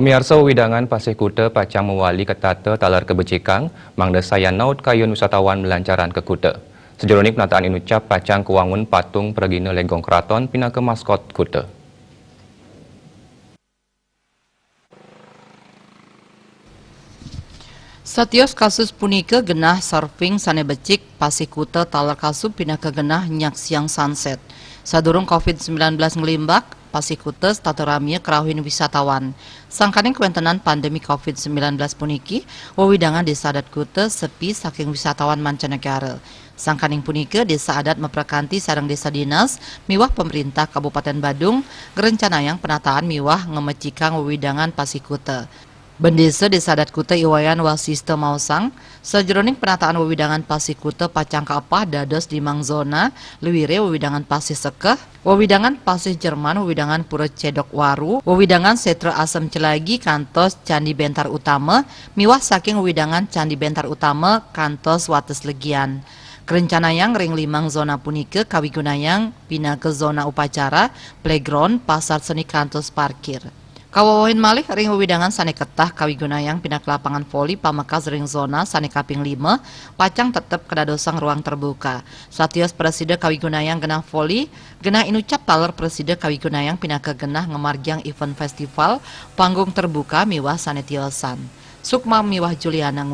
Miarsa widangan Pasir Kuta pacang mewali ketata talar kebecikang, mangda saya naut kayun wisatawan melancaran ke Kuta. Sejeronik penataan inucap pacang kewangun patung pergina legong keraton pina ke maskot Kuta. Satios kasus punika genah surfing sane becik Pasir Kuta talar kasub pina ke genah nyak siang sunset. Sadurung COVID-19 ngelimbak, Pasir Kuta statoramia kerahuin wisatawan. Sangkaning kewentenan pandemi COVID-19 puniki, wewidangan desa adat Kuta sepi saking wisatawan mancanegara. Sangkaning punika desa adat meprakanti sareng desa dinas, miwah pemerintah Kabupaten Badung, gerencanayang penataan miwah ngemecikang wewidangan Pasir Kuta. Bendesa desa adat Kuta Iwayan Wasista Mausang, sejeroning penataan wewidangan Pasir Kuta pacang kaapah dados di mang zona, lewire wewidangan Pasir Sekeh, wewidangan Pasir Jerman, wewidangan Pura Cedok Waru, wewidangan Setra Asem Celagi kantos Candi Bentar Utama, miwah saking wewidangan Candi Bentar Utama kantos Wates Legian. Kerencanayang ring limang zona punika kawigunayang pina ke zona upacara, playground, pasar seni kantos parkir. Kawawahin malih ring wewidangan sane ketah kawigunayang pindah ke lapangan voli pamekas ring zona sane kaping 5 pacang tetep kedadosang ruang terbuka. Satios presida kawigunayang genah voli genah inucap taler presida kawigunayang pindah ke genah ngemargiang event festival panggung terbuka miwah sane tiosan. Sukma miwah Juliana